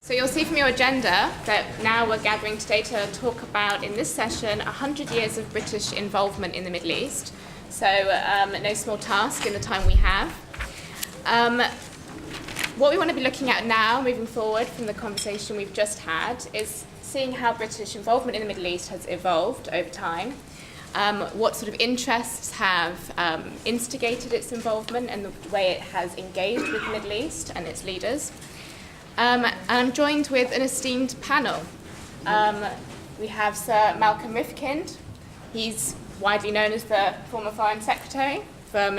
So you'll see from your agenda that now we're gathering today to talk about, in this session, 100 years of British involvement in the Middle East. So no small task in the time we have. What we want to be looking at now, moving forward from the conversation we've just had, is seeing how British involvement in the Middle East has evolved over time, what sort of interests have instigated its involvement and the way it has engaged with the Middle East and its leaders. And I'm joined with an esteemed panel. We have Sir Malcolm Rifkind. He's widely known as the former Foreign Secretary from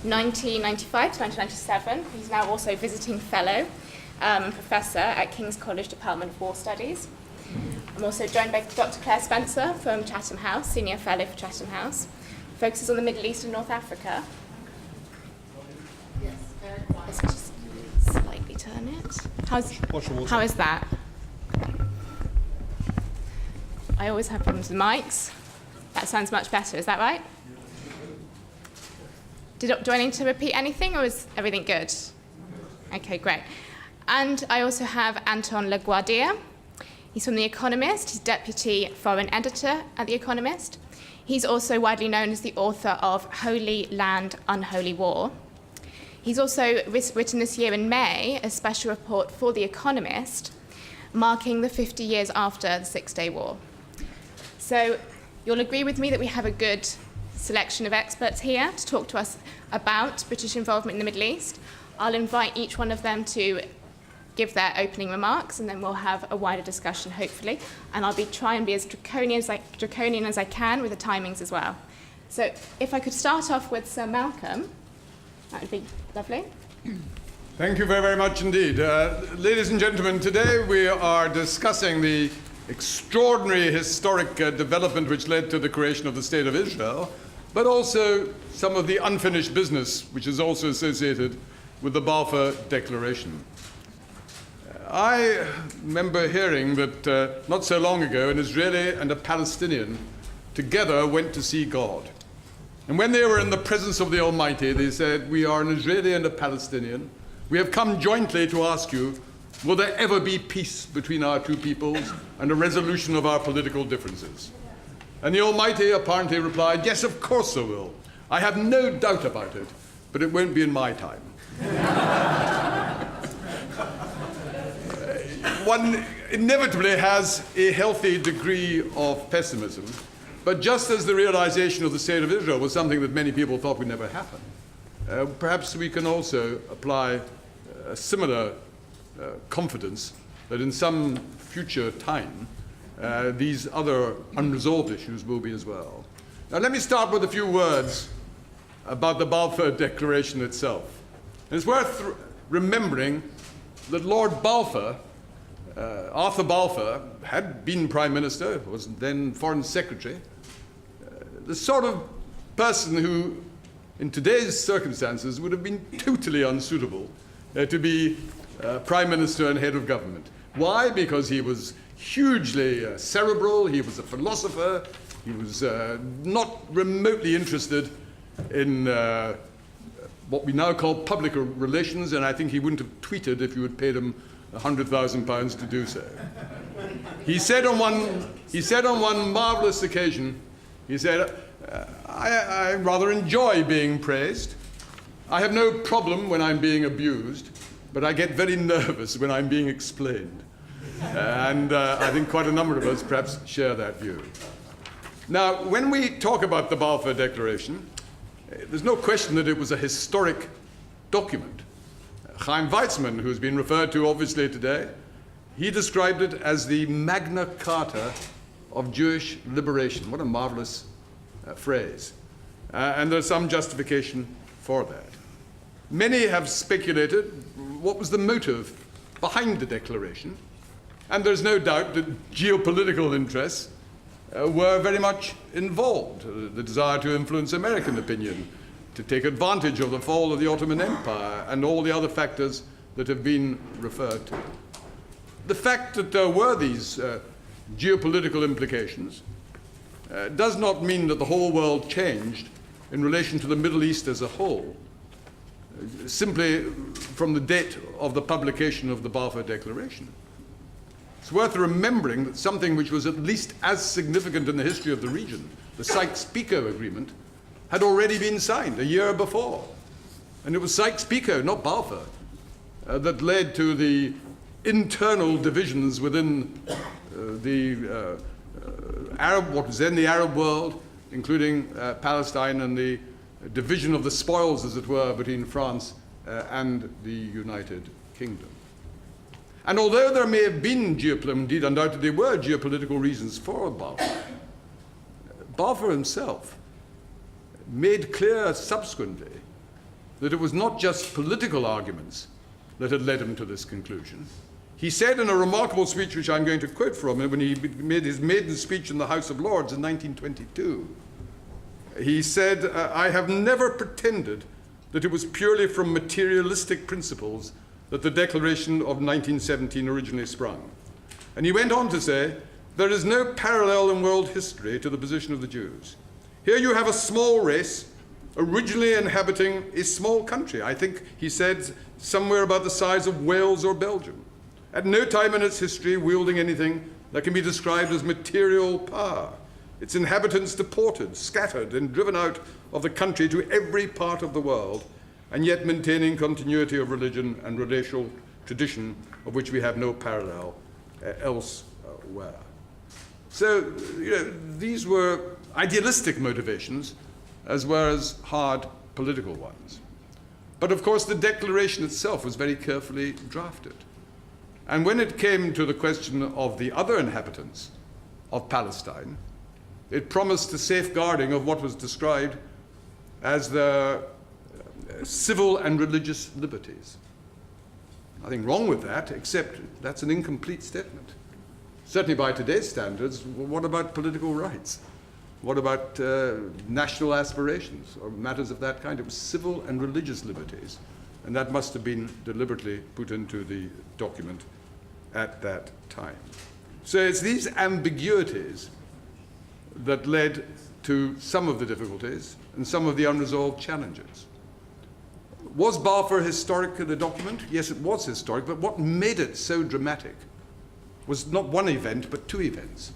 1995 to 1997. He's now also visiting fellow professor at King's College Department of War Studies. I'm also joined by Dr. Claire Spencer from Chatham House, Senior Fellow for Chatham House, focuses on the Middle East and North Africa. Yes, very Let's just slightly turn it. How is that? I always have problems with mics. That sounds much better, is that right? Do I need to repeat anything, or is everything good? Okay, great. And I also have Anton LaGuardia. He's from The Economist. He's Deputy Foreign Editor at The Economist. He's also widely known as the author of Holy Land, Unholy War. He's also written this year in May a special report for The Economist, marking the 50 years after the Six-Day War. So you'll agree with me that we have a good selection of experts here to talk to us about British involvement in the Middle East. I'll invite each one of them to give their opening remarks, and then we'll have a wider discussion, hopefully. And I'll try and be as draconian as I can with the timings as well. So if I could start off with Sir Malcolm, that would be lovely. Thank you very, very much indeed. Ladies and gentlemen, today we are discussing the extraordinary historic development which led to the creation of the State of Israel, but also some of the unfinished business which is also associated with the Balfour Declaration. I remember hearing that not so long ago an Israeli and a Palestinian together went to see God. And when they were in the presence of the Almighty, they said, "We are an Israeli and a Palestinian. We have come jointly to ask you, will there ever be peace between our two peoples and a resolution of our political differences?" And the Almighty apparently replied, "Yes, of course there will. I have no doubt about it, but it won't be in my time." One inevitably has a healthy degree of pessimism, but just as the realization of the State of Israel was something that many people thought would never happen, perhaps we can also apply a similar confidence that in some future time, these other unresolved issues will be as well. Now, let me start with a few words about the Balfour Declaration itself. And it's worth remembering that Lord Balfour, Arthur Balfour, had been Prime Minister, was then Foreign Secretary, the sort of person who, in today's circumstances, would have been totally unsuitable to be Prime Minister and head of government. Why? Because he was hugely cerebral, he was a philosopher, he was not remotely interested in what we now call public relations, and I think he wouldn't have tweeted if you had paid him £100,000 to do so. He said on one marvelous occasion, he said, I rather enjoy being praised. I have no problem when I'm being abused, but I get very nervous when I'm being explained." And I think quite a number of us perhaps share that view. Now, when we talk about the Balfour Declaration, there's no question that it was a historic document. Chaim Weizmann, who's been referred to obviously today, he described it as the Magna Carta of Jewish liberation. What a marvelous phrase. And there's some justification for that. Many have speculated what was the motive behind the declaration, and there's no doubt that geopolitical interests were very much involved. The desire to influence American opinion, to take advantage of the fall of the Ottoman Empire, and all the other factors that have been referred to. The fact that there were these geopolitical implications does not mean that the whole world changed in relation to the Middle East as a whole. Simply from the date of the publication of the Balfour Declaration. It's worth remembering that something which was at least as significant in the history of the region, the Sykes-Picot Agreement, had already been signed a year before. And it was Sykes-Picot, not Balfour, that led to the internal divisions within the what was then the Arab world, including Palestine, and the division of the spoils, as it were, between France and the United Kingdom. And although there may have been indeed undoubtedly were geopolitical reasons for Balfour, Balfour himself made clear subsequently that it was not just political arguments that had led him to this conclusion. He said in a remarkable speech, which I'm going to quote from him, when he made his maiden speech in the House of Lords in 1922, he said, "I have never pretended that it was purely from materialistic principles that the Declaration of 1917 originally sprung." And he went on to say, "There is no parallel in world history to the position of the Jews. Here you have a small race originally inhabiting a small country." I think he said somewhere about the size of Wales or Belgium. At no time in its history wielding anything that can be described as material power. Its inhabitants deported, scattered, and driven out of the country to every part of the world, and yet maintaining continuity of religion and racial tradition of which we have no parallel elsewhere. So, these were idealistic motivations as well as hard political ones. But of course, the declaration itself was very carefully drafted. And when it came to the question of the other inhabitants of Palestine, it promised the safeguarding of what was described as the civil and religious liberties. Nothing wrong with that, except that's an incomplete statement. Certainly by today's standards, what about political rights? What about national aspirations or matters of that kind? It was civil and religious liberties, and that must have been deliberately put into the document at that time. So it's these ambiguities that led to some of the difficulties and some of the unresolved challenges. Was Balfour historic in the document? Yes, it was historic, but what made it so dramatic was not one event, but two events.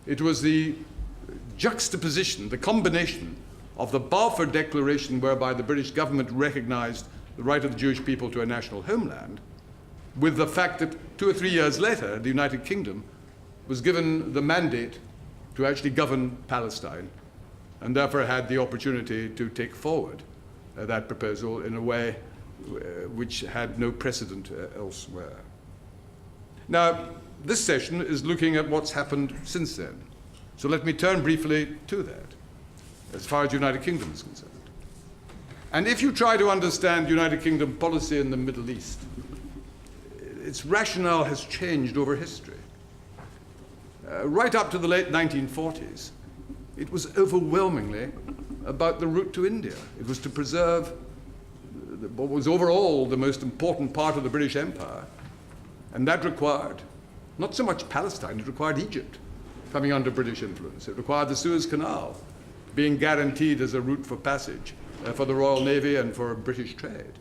It was the juxtaposition, the combination of the Balfour Declaration, whereby the British government recognized the right of the Jewish people to a national homeland, with the fact that 2 or 3 years later, the United Kingdom was given the mandate to actually govern Palestine, and therefore had the opportunity to take forward that proposal in a way which had no precedent elsewhere. Now, this session is looking at what's happened since then. So let me turn briefly to that, as far as the United Kingdom is concerned. And if you try to understand United Kingdom policy in the Middle East, its rationale has changed over history. Right up to the late 1940s, it was overwhelmingly about the route to India. It was to preserve what was overall the most important part of the British Empire, and that required not so much Palestine, it required Egypt coming under British influence. It required the Suez Canal being guaranteed as a route for passage for the Royal Navy and for British trade.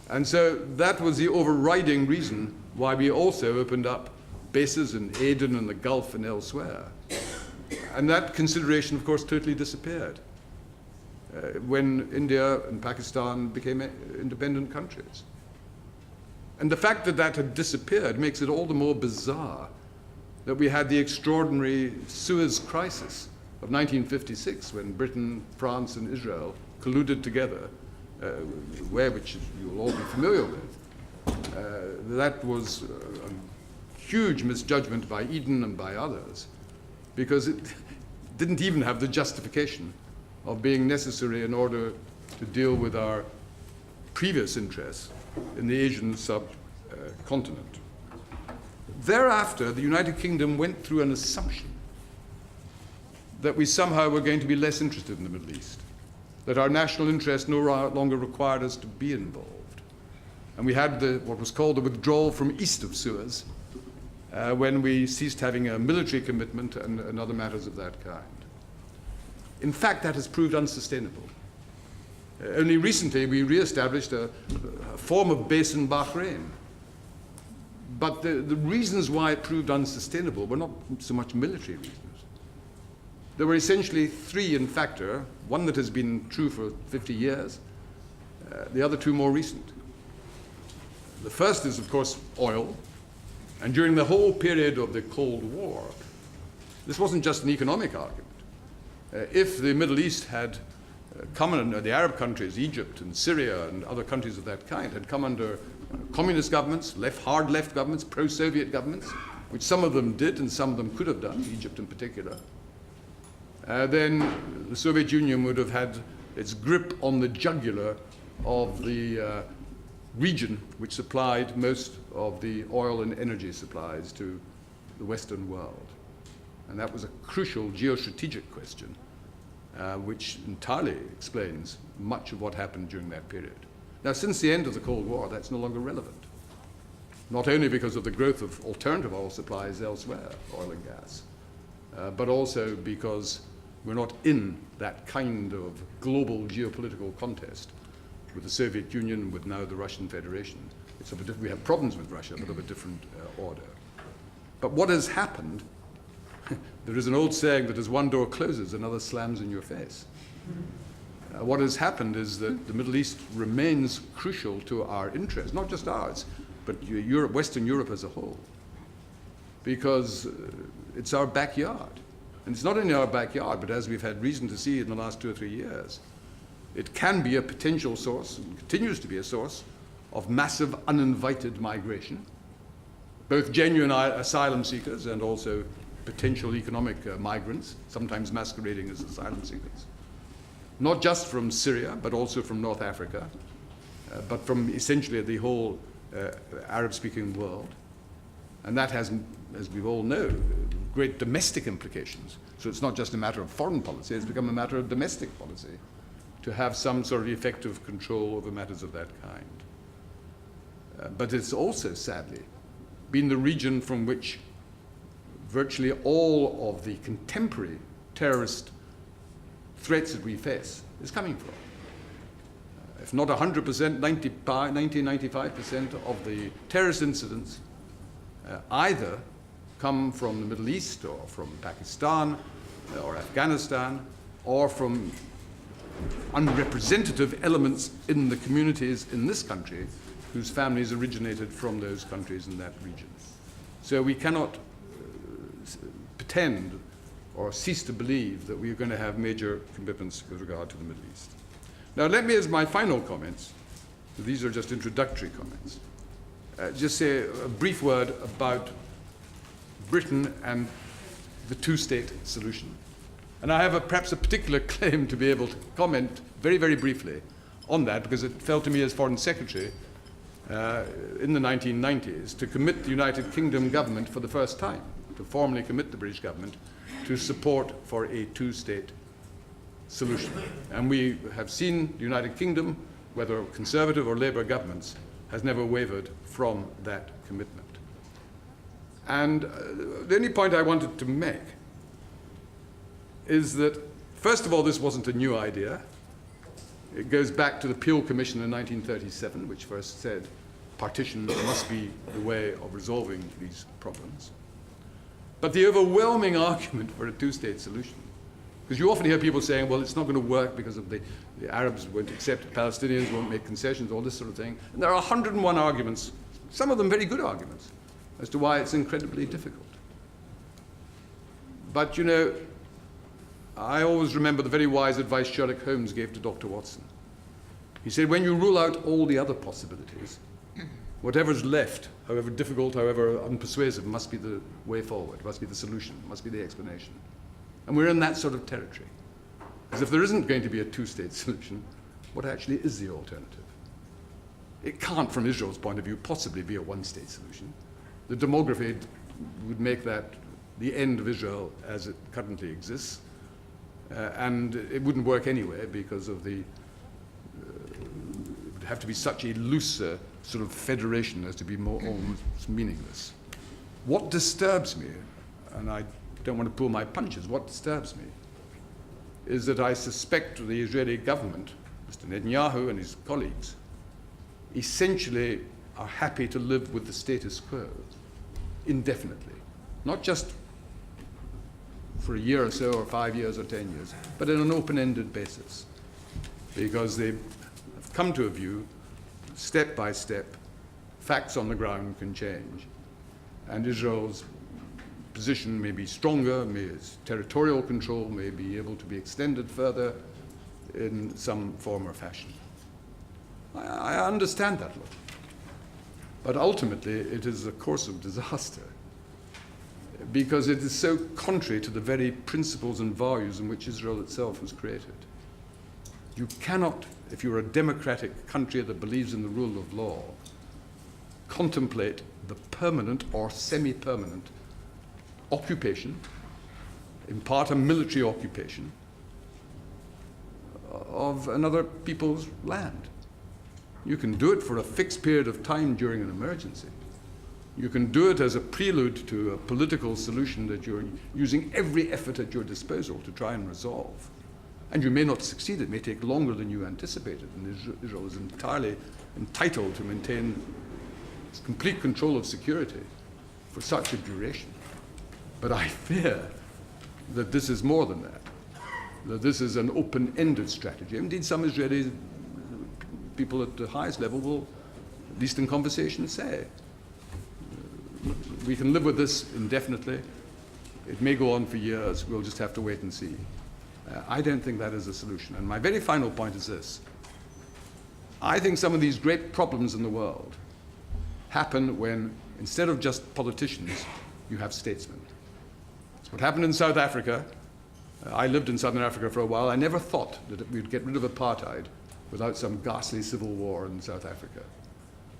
And so that was the overriding reason why we also opened up bases in Aden and the Gulf and elsewhere. And that consideration, of course, totally disappeared when India and Pakistan became independent countries. And the fact that that had disappeared makes it all the more bizarre that we had the extraordinary Suez Crisis of 1956, when Britain, France, and Israel colluded together, which you'll all be familiar with. That was a huge misjudgment by Eden and by others, because it didn't even have the justification of being necessary in order to deal with our previous interests in the Asian subcontinent. Thereafter, the United Kingdom went through an assumption that we somehow were going to be less interested in the Middle East, that our national interest no longer required us to be involved. And we had what was called the withdrawal from east of Suez, when we ceased having a military commitment and other matters of that kind. In fact, that has proved unsustainable. Only recently, we re-established a form of base in Bahrain. But the reasons why it proved unsustainable were not so much military reasons. There were essentially three in factor, one that has been true for 50 years, the other two more recent. The first is, of course, oil. And during the whole period of the Cold War, this wasn't just an economic argument. If the Middle East had come under, the Arab countries, Egypt and Syria and other countries of that kind, had come under communist governments, hard left governments, pro-Soviet governments, which some of them did and some of them could have done, Egypt in particular, then the Soviet Union would have had its grip on the jugular of the region which supplied most of the oil and energy supplies to the Western world. And that was a crucial geostrategic question, which entirely explains much of what happened during that period. Now, since the end of the Cold War, that's no longer relevant, not only because of the growth of alternative oil supplies elsewhere, oil and gas, but also because we're not in that kind of global geopolitical contest with the Soviet Union, with now the Russian Federation. We have problems with Russia, but of a different order. But what has happened, there is an old saying that as one door closes, another slams in your face. What has happened is that the Middle East remains crucial to our interests, not just ours, but Europe, Western Europe as a whole, because it's our backyard. And it's not only our backyard, but as we've had reason to see in the last 2 or 3 years, it can be a potential source, and continues to be a source, of massive uninvited migration, both genuine asylum seekers and also potential economic migrants, sometimes masquerading as asylum seekers. Not just from Syria, but also from North Africa, but from essentially the whole Arab-speaking world. And that has, as we all know, great domestic implications. So it's not just a matter of foreign policy, it's become a matter of domestic policy to have some sort of effective control over matters of that kind. But it's also, sadly, been the region from which virtually all of the contemporary terrorist threats that we face is coming from. If not 100%, 90-95% of the terrorist incidents either come from the Middle East or from Pakistan or Afghanistan or from unrepresentative elements in the communities in this country whose families originated from those countries in that region. So we cannot pretend or cease to believe that we are going to have major commitments with regard to the Middle East. Now let me, as my final comments, these are just introductory comments, just say a brief word about Britain and the two-state solution. And I have perhaps a particular claim to be able to comment very, very briefly on that, because it fell to me as Foreign Secretary in the 1990s to commit the United Kingdom government for the first time, to formally commit the British government to support for a two-state solution. And we have seen the United Kingdom, whether Conservative or Labour governments, has never wavered from that commitment. And the only point I wanted to make is that, first of all, this wasn't a new idea. It goes back to the Peel Commission in 1937, which first said partition must be the way of resolving these problems. But the overwhelming argument for a two-state solution, because you often hear people saying, well, it's not going to work because of the Arabs won't accept it, Palestinians won't make concessions, all this sort of thing. And there are 101 arguments, some of them very good arguments, as to why it's incredibly difficult. But, you know, I always remember the very wise advice Sherlock Holmes gave to Dr. Watson. He said, when you rule out all the other possibilities, whatever's left, however difficult, however unpersuasive, must be the way forward, must be the solution, must be the explanation. And we're in that sort of territory. Because if there isn't going to be a two-state solution, what actually is the alternative? It can't, from Israel's point of view, possibly be a one-state solution. The demography would make that the end of Israel as it currently exists. And it wouldn't work anyway because of the, it would have to be such a loose sort of federation as to be more almost meaningless. What disturbs me, and I don't want to pull my punches, what disturbs me is that I suspect the Israeli government, Mr. Netanyahu and his colleagues, essentially are happy to live with the status quo indefinitely, not just for a year or so, or 5 years or 10 years, but on an open-ended basis, because they have come to a view, step by step, facts on the ground can change, and Israel's position may be stronger, its territorial control may be able to be extended further in some form or fashion. I understand that law, but ultimately it is a course of disaster, because it is so contrary to the very principles and values in which Israel itself was created. You cannot, if you're a democratic country that believes in the rule of law, contemplate the permanent or semi-permanent occupation, in part a military occupation, of another people's land. You can do it for a fixed period of time during an emergency. You can do it as a prelude to a political solution that you're using every effort at your disposal to try and resolve. And you may not succeed. It may take longer than you anticipated. And Israel is entirely entitled to maintain complete control of security for such a duration. But I fear that this is more than that this is an open-ended strategy. Indeed, some Israeli people at the highest level will, at least in conversation, say, we can live with this indefinitely. It may go on for years. We'll just have to wait and see. I don't think that is a solution. And my very final point is this. I think some of these great problems in the world happen when, instead of just politicians, you have statesmen. It's what happened in South Africa. I lived in Southern Africa for a while. I never thought that we'd get rid of apartheid without some ghastly civil war in South Africa.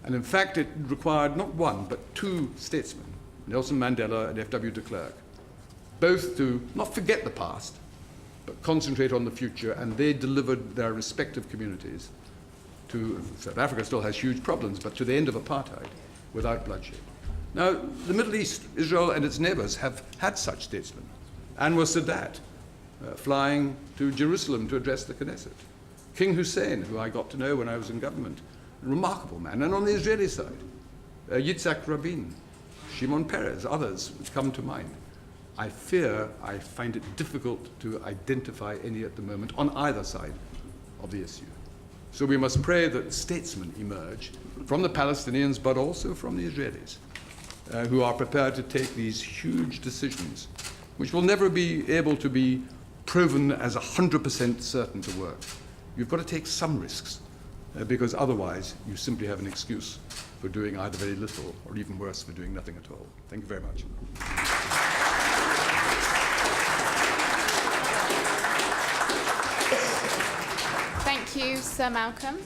And in fact, it required not one, but two statesmen, Nelson Mandela and F.W. de Klerk, both to not forget the past, but concentrate on the future, and they delivered their respective communities to, South Africa still has huge problems, but to the end of apartheid without bloodshed. Now, the Middle East, Israel and its neighbors have had such statesmen. Anwar Sadat, flying to Jerusalem to address the Knesset. King Hussein, who I got to know when I was in government, a remarkable man. And on the Israeli side, Yitzhak Rabin, Shimon Peres, others come to mind. I find it difficult to identify any at the moment on either side of the issue. So we must pray that statesmen emerge from the Palestinians, but also from the Israelis, who are prepared to take these huge decisions, which will never be able to be proven as 100% certain to work. You've got to take some risks, because otherwise you simply have an excuse for doing either very little or even worse, for doing nothing at all. Thank you very much. Thank you, Sir Malcolm.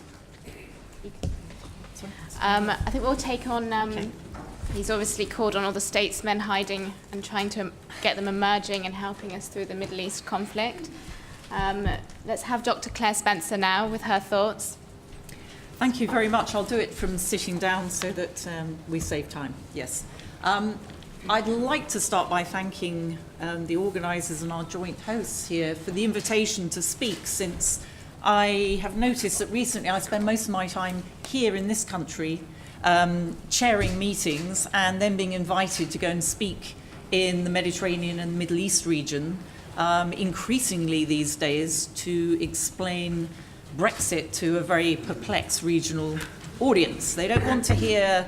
I think we'll take on, he's obviously called on all the statesmen hiding and trying to get them emerging and helping us through the Middle East conflict. Let's have Dr. Claire Spencer now with her thoughts. Thank you very much. I'll do it from sitting down so that we save time. Yes. I'd like to start by thanking the organisers and our joint hosts here for the invitation to speak, since I have noticed that recently I spend most of my time here in this country chairing meetings and then being invited to go and speak in the Mediterranean and Middle East region, increasingly these days to explain Brexit to a very perplexed regional audience. They don't want to hear,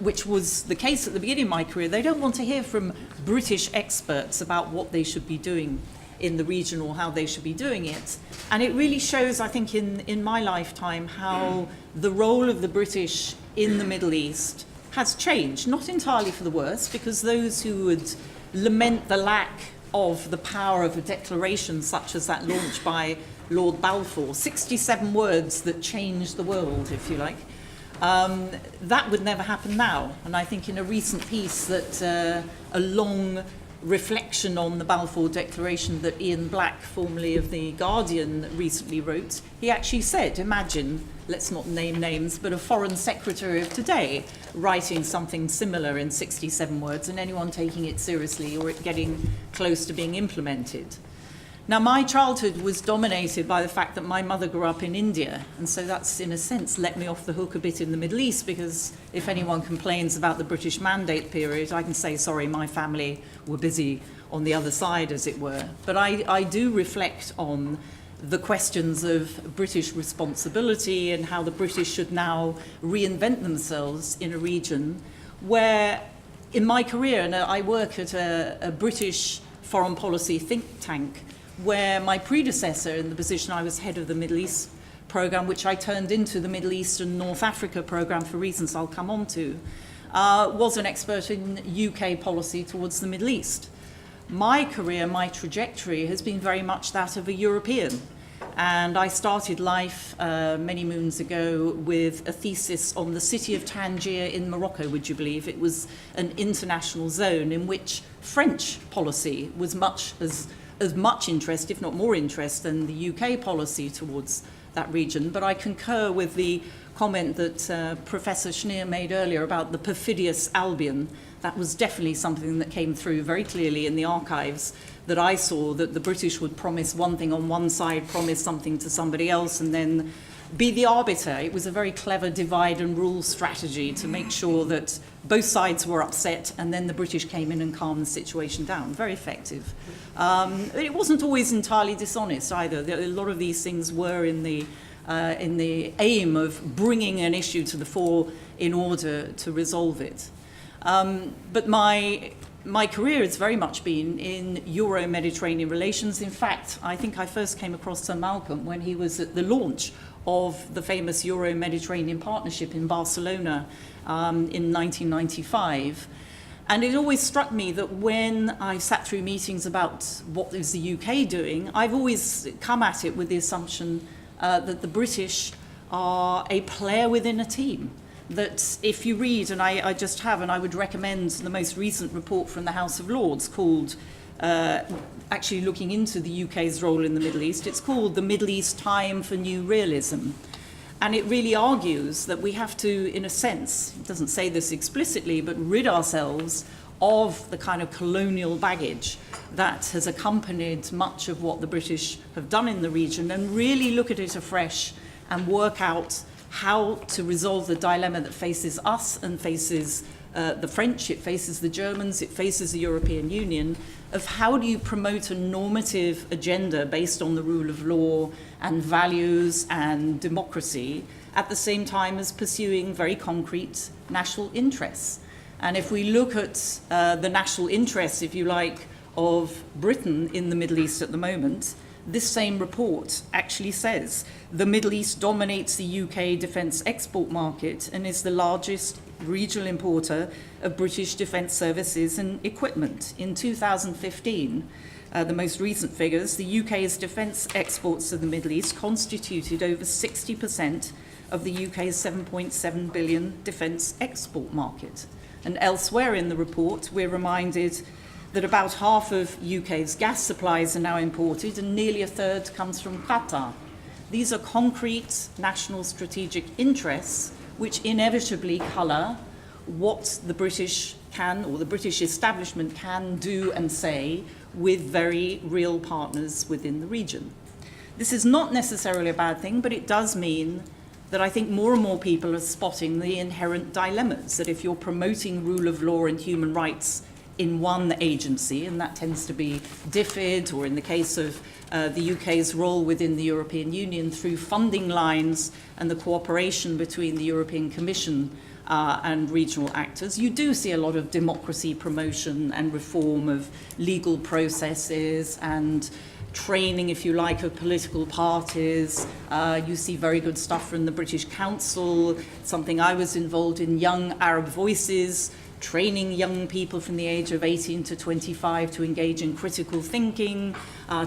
which was the case at the beginning of my career, they don't want to hear from British experts about what they should be doing in the region or how they should be doing it. And it really shows, I think, in my lifetime how the role of the British in the Middle East has changed, not entirely for the worse, because those who would lament the lack of the power of a declaration such as that launched by Lord Balfour, 67 words that changed the world, if you like, that would never happen now. And I think in a recent piece that a long reflection on the Balfour Declaration that Ian Black, formerly of The Guardian, recently wrote, he actually said, imagine, let's not name names, but a foreign secretary of today writing something similar in 67 words and anyone taking it seriously or it getting close to being implemented. Now, my childhood was dominated by the fact that my mother grew up in India, and so that's, in a sense, let me off the hook a bit in the Middle East, because if anyone complains about the British Mandate period, I can say, sorry, my family were busy on the other side, as it were. But I do reflect on the questions of British responsibility and how the British should now reinvent themselves in a region where, in my career, and I work at a British foreign policy think tank, where my predecessor in the position, I was head of the Middle East program, which I turned into the Middle East and North Africa program for reasons I'll come on to, was an expert in UK policy towards the Middle East. My career, my trajectory has been very much that of a European. And I started life many moons ago with a thesis on the city of Tangier in Morocco, would you believe? It was an international zone in which French policy was as much interest, if not more interest, than the UK policy towards that region. But I concur with the comment that Professor Schneer made earlier about the perfidious Albion. That was definitely something that came through very clearly in the archives, that I saw, that the British would promise one thing on one side, promise something to somebody else, and then be the arbiter. It was a very clever divide and rule strategy to make sure that both sides were upset, and then the British came in and calmed the situation down. Very effective. It wasn't always entirely dishonest either. A lot of these things were in the aim of bringing an issue to the fore in order to resolve it. But my career has very much been in Euro-Mediterranean relations. In fact, I think I first came across Sir Malcolm when he was at the launch of the famous Euro-Mediterranean Partnership in Barcelona in 1995. And it always struck me that when I sat through meetings about what is the UK doing, I've always come at it with the assumption that the British are a player within a team. That if you read, and I just have, and I would recommend the most recent report from the House of Lords called, actually looking into the UK's role in the Middle East, it's called The Middle East Time for New Realism. And it really argues that we have to, in a sense, it doesn't say this explicitly, but rid ourselves of the kind of colonial baggage that has accompanied much of what the British have done in the region, and really look at it afresh and work out how to resolve the dilemma that faces us and faces the French, it faces the Germans, it faces the European Union, of how do you promote a normative agenda based on the rule of law and values and democracy at the same time as pursuing very concrete national interests. And if we look at the national interests, if you like, of Britain in the Middle East at the moment, this same report actually says the Middle East dominates the UK defence export market and is the largest regional importer of British defence services and equipment. In 2015, the most recent figures, the UK's defence exports to the Middle East constituted over 60% of the UK's 7.7 billion defence export market. And elsewhere in the report, we're reminded that about half of UK's gas supplies are now imported and nearly a third comes from Qatar. These are concrete national strategic interests which inevitably colour what the British can, or the British establishment can do and say with very real partners within the region. This is not necessarily a bad thing, but it does mean that I think more and more people are spotting the inherent dilemmas, that if you're promoting rule of law and human rights in one agency, and that tends to be DFID, or in the case of the UK's role within the European Union through funding lines and the cooperation between the European Commission and regional actors, you do see a lot of democracy promotion and reform of legal processes and training, if you like, of political parties. You see very good stuff from the British Council, something I was involved in, Young Arab Voices, training young people from the age of 18 to 25 to engage in critical thinking,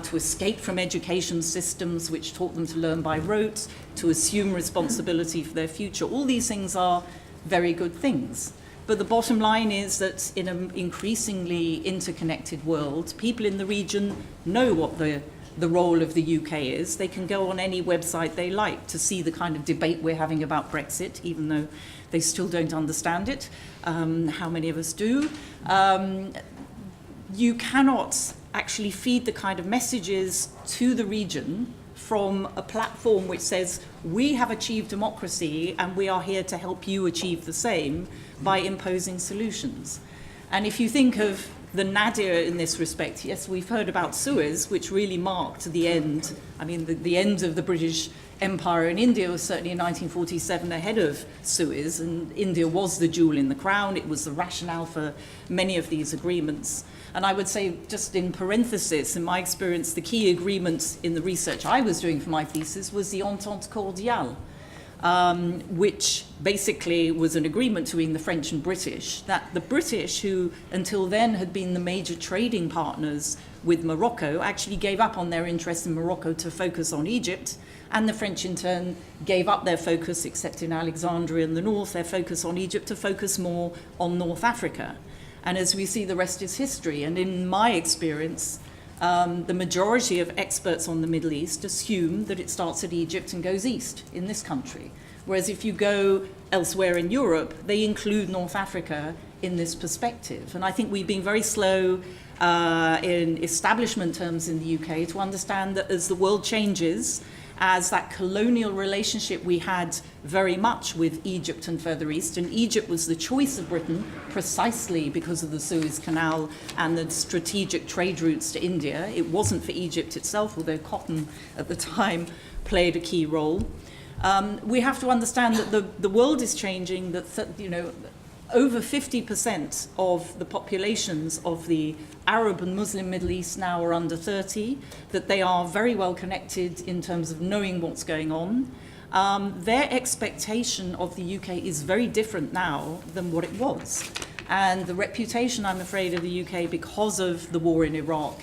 to escape from education systems which taught them to learn by rote, to assume responsibility for their future. All these things are very good things. But the bottom line is that in an increasingly interconnected world, people in the region know what the role of the UK is. They can go on any website they like to see the kind of debate we're having about Brexit, even though they still don't understand it. How many of us do? You cannot actually feed the kind of messages to the region from a platform which says, we have achieved democracy and we are here to help you achieve the same by imposing solutions. And if you think of the nadir in this respect, yes, we've heard about Suez, which really marked the end. I mean, the end of the British Empire in India was certainly in 1947 ahead of Suez, and India was the jewel in the crown. It was the rationale for many of these agreements. And I would say, just in parenthesis, in my experience, the key agreement in the research I was doing for my thesis was the Entente Cordiale, which basically was an agreement between the French and British, that the British, who until then had been the major trading partners with Morocco, actually gave up on their interest in Morocco to focus on Egypt, and the French in turn gave up their focus, except in Alexandria in the north, their focus on Egypt to focus more on North Africa. And as we see, the rest is history. And in my experience, the majority of experts on the Middle East assume that it starts at Egypt and goes east in this country. Whereas if you go elsewhere in Europe, they include North Africa in this perspective. And I think we've been very slow in establishment terms in the UK to understand that as the world changes, as that colonial relationship we had very much with Egypt and further east, and Egypt was the choice of Britain precisely because of the Suez Canal and the strategic trade routes to India. It wasn't for Egypt itself, although cotton at the time played a key role. We have to understand that the world is changing, that over 50% of the populations of the Arab and Muslim Middle East now are under 30, that they are very well connected in terms of knowing what's going on. Their expectation of the UK is very different now than what it was. And the reputation, I'm afraid, of the UK because of the war in Iraq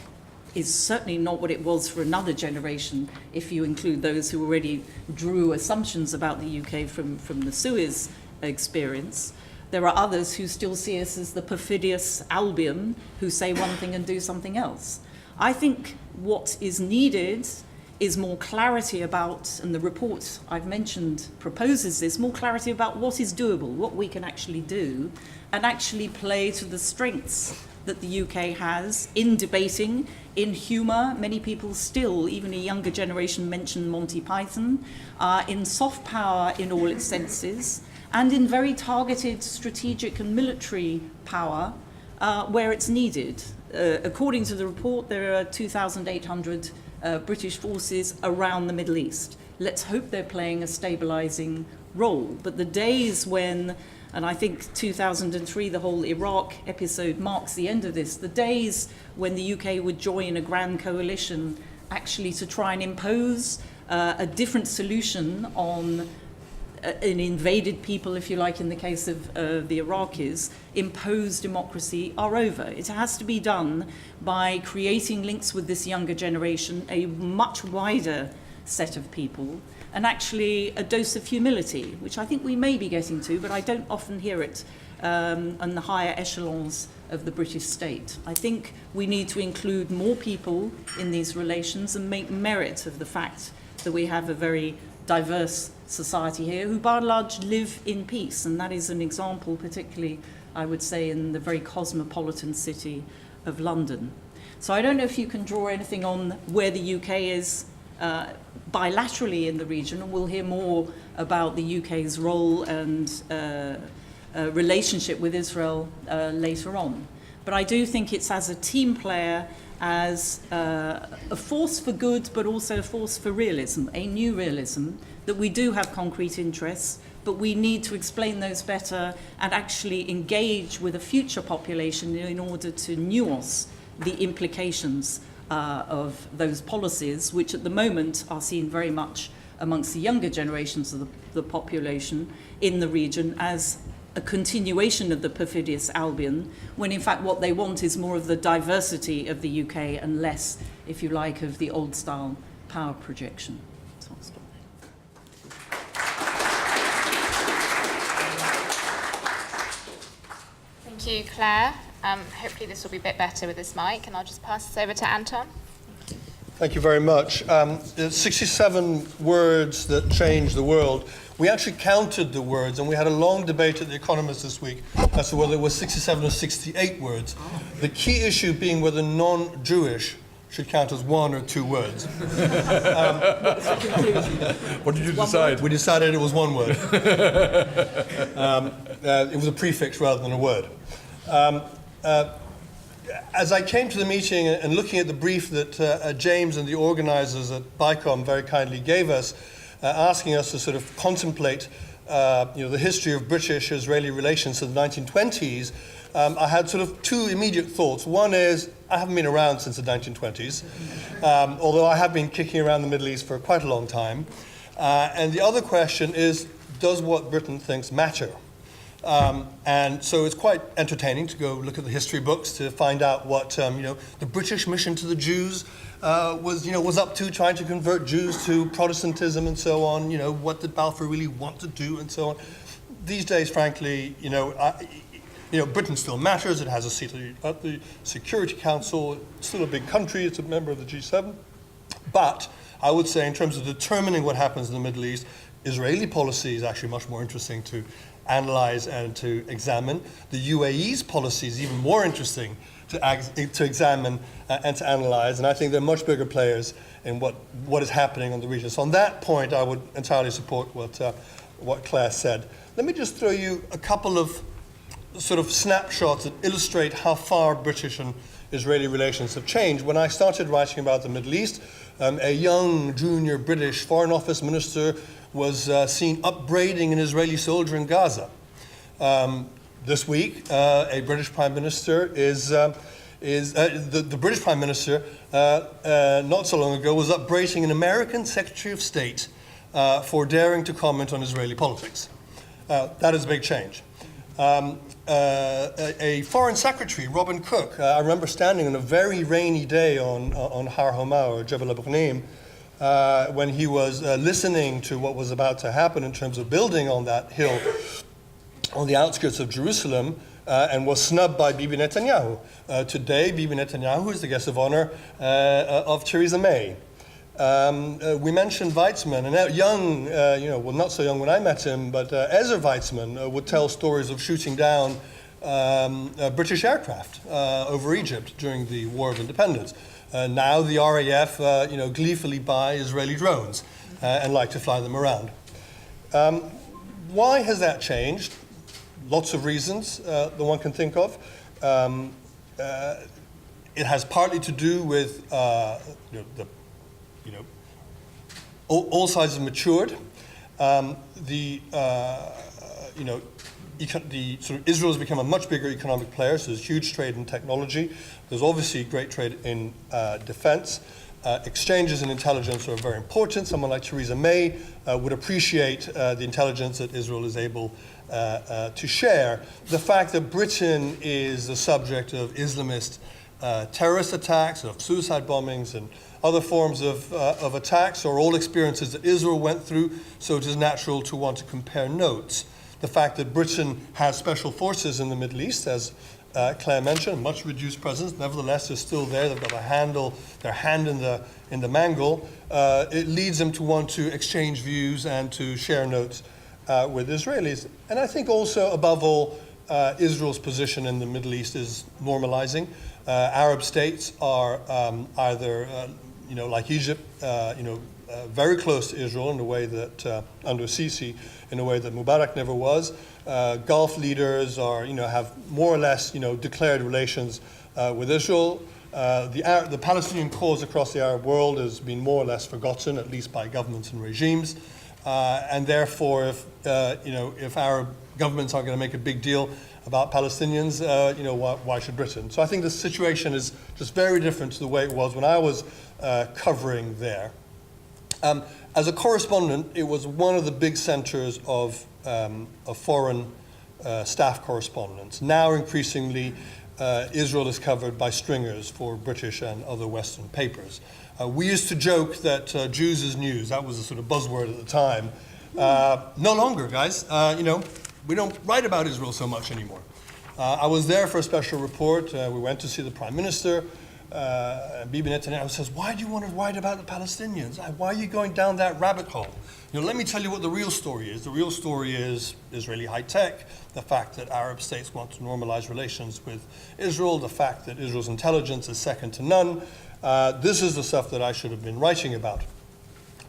is certainly not what it was for another generation, if you include those who already drew assumptions about the UK from the Suez experience. There are others who still see us as the perfidious Albion who say one thing and do something else. I think what is needed is more clarity about, and the report I've mentioned proposes this, more clarity about what is doable, what we can actually do, and actually play to the strengths that the UK has in debating, in humour. Many people still, even a younger generation, mention Monty Python, in soft power in all its senses, and in very targeted strategic and military power where it's needed. According to the report, there are 2,800 British forces around the Middle East. Let's hope they're playing a stabilising role. But the days when, and I think 2003, the whole Iraq episode marks the end of this, the days when the UK would join a grand coalition actually to try and impose a different solution on an invaded people, if you like, in the case of the Iraqis, impose democracy are over. It has to be done by creating links with this younger generation, a much wider set of people, and actually a dose of humility, which I think we may be getting to, but I don't often hear it on the higher echelons of the British state. I think we need to include more people in these relations and make merit of the fact that we have a very diverse society here who by and large live in peace, and that is an example particularly, I would say, in the very cosmopolitan city of London. So I don't know if you can draw anything on where the UK is bilaterally in the region, and we'll hear more about the UK's role and relationship with Israel later on. But I do think it's as a team player, as a force for good, but also a force for realism, a new realism, that we do have concrete interests, but we need to explain those better and actually engage with a future population in order to nuance the implications of those policies, which at the moment are seen very much amongst the younger generations of the population in the region as a continuation of the perfidious Albion, when in fact what they want is more of the diversity of the UK and less, if you like, of the old-style power projection. So I'll stop there. Thank you, Claire. Hopefully this will be a bit better with this mic, and I'll just pass this over to Anton. Thank you very much. 67 words that changed the world. We actually counted the words, and we had a long debate at The Economist this week as to whether it was 67 or 68 words. The key issue being whether non-Jewish should count as one or two words. What did you decide? We decided it was one word. It was a prefix rather than a word. As I came to the meeting and looking at the brief that James and the organizers at BICOM very kindly gave us, asking us to sort of contemplate the history of British-Israeli relations to the 1920s, I had sort of two immediate thoughts. One is, I haven't been around since the 1920s, although I have been kicking around the Middle East for quite a long time. And the other question is, does what Britain thinks matter? And so it's quite entertaining to go look at the history books to find out what the British mission to the Jews was up to, trying to convert Jews to Protestantism and so on. What did Balfour really want to do and so on. These days, frankly, Britain still matters. It has a seat at the Security Council. It's still a big country. It's a member of the G7. But I would say, in terms of determining what happens in the Middle East, Israeli policy is actually much more interesting to analyze and to examine. The UAE's policy is even more interesting to examine and to analyze, and I think they're much bigger players in what is happening on the region. So on that point, I would entirely support what Claire said. Let me just throw you a couple of sort of snapshots that illustrate how far British and Israeli relations have changed. When I started writing about the Middle East, a young junior British Foreign Office minister was seen upbraiding an Israeli soldier in Gaza. This week, a British Prime Minister the British Prime Minister not so long ago was upbraiding an American Secretary of State for daring to comment on Israeli politics. That is a big change. A Foreign Secretary, Robin Cook, I remember standing on a very rainy day on Har Homa, or Jebel Abrahim, when he was listening to what was about to happen in terms of building on that hill on the outskirts of Jerusalem, and was snubbed by Bibi Netanyahu. Today, Bibi Netanyahu is the guest of honor of Theresa May. We mentioned Weizmann, and young, not so young when I met him, but Ezer Weizmann would tell stories of shooting down British aircraft over Egypt during the War of Independence. Now the RAF, gleefully buy Israeli drones and like to fly them around. Why has that changed? Lots of reasons that one can think of. It has partly to do with all sides have matured. Israel has become a much bigger economic player, so there's huge trade in technology. There's obviously great trade in defense. Exchanges in intelligence are very important. Someone like Theresa May would appreciate the intelligence that Israel is able to share. The fact that Britain is the subject of Islamist terrorist attacks, of suicide bombings, and other forms of attacks are all experiences that Israel went through, so it is natural to want to compare notes. The fact that Britain has special forces in the Middle East, as Claire mentioned, much reduced presence, nevertheless they're still there, they've got their hand in the mangle, it leads them to want to exchange views and to share notes with Israelis. And I think also, above all, Israel's position in the Middle East is normalizing. Arab states are either, like Egypt, very close to Israel in a way that, under Sisi, in a way that Mubarak never was. Gulf leaders have more or less, declared relations with Israel. The Palestinian cause across the Arab world has been more or less forgotten, at least by governments and regimes. And therefore, if Arab governments aren't going to make a big deal about Palestinians, why should Britain? So I think the situation is just very different to the way it was when I was covering there. As a correspondent, it was one of the big centers of foreign staff correspondence. Now, increasingly, Israel is covered by stringers for British and other Western papers. We used to joke that Jews is news. That was a sort of buzzword at the time. No longer, guys. We don't write about Israel so much anymore. I was there for a special report. We went to see the Prime Minister. Bibi Netanyahu says, why do you want to write about the Palestinians? Why are you going down that rabbit hole? Let me tell you what the real story is. The real story is Israeli high-tech, the fact that Arab states want to normalize relations with Israel, the fact that Israel's intelligence is second to none. This is the stuff that I should have been writing about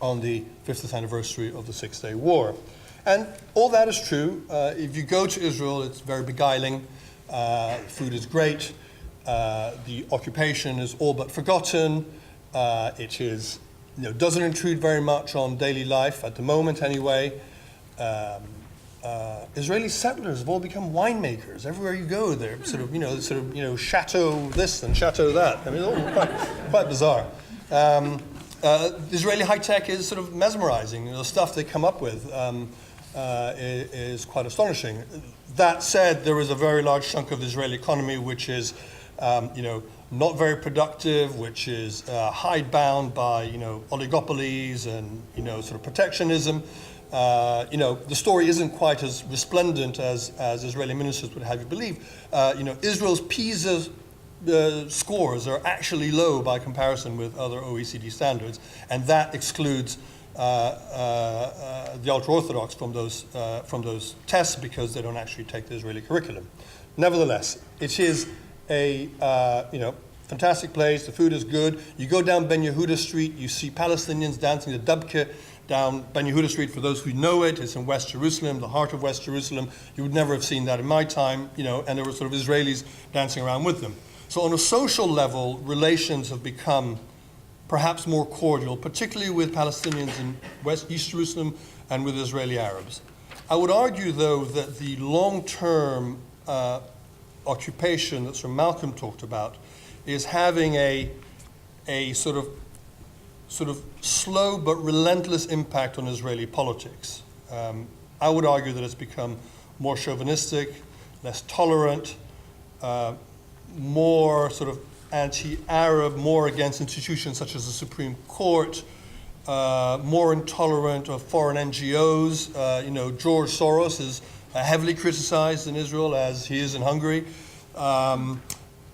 on the 50th anniversary of the Six-Day War. And all that is true. If you go to Israel, it's very beguiling. Food is great. The occupation is all but forgotten. It is, doesn't intrude very much on daily life at the moment, anyway. Israeli settlers have all become winemakers. Everywhere you go, they're chateau this and chateau that. I mean, it's all quite bizarre. Israeli high tech is sort of mesmerizing. The stuff they come up with is quite astonishing. That said, there is a very large chunk of the Israeli economy which is not very productive, which is hidebound by, oligopolies and, sort of protectionism. The story isn't quite as resplendent as Israeli ministers would have you believe. Israel's PISA scores are actually low by comparison with other OECD standards, and that excludes the ultra-Orthodox from those tests because they don't actually take the Israeli curriculum. Nevertheless, it is a fantastic place. The food is good. You go down Ben Yehuda Street, you see Palestinians dancing the dabke down Ben Yehuda Street. For those who know it, it's in West Jerusalem, the heart of West Jerusalem. You would never have seen that in my time, and there were sort of Israelis dancing around with them. So on a social level, relations have become perhaps more cordial, particularly with Palestinians in East Jerusalem and with Israeli Arabs. I would argue, though, that the long-term occupation that Sir Malcolm talked about is having a sort of slow but relentless impact on Israeli politics. I would argue that it's become more chauvinistic, less tolerant, more sort of anti-Arab, more against institutions such as the Supreme Court, more intolerant of foreign NGOs. George Soros is heavily criticized in Israel as he is in Hungary. All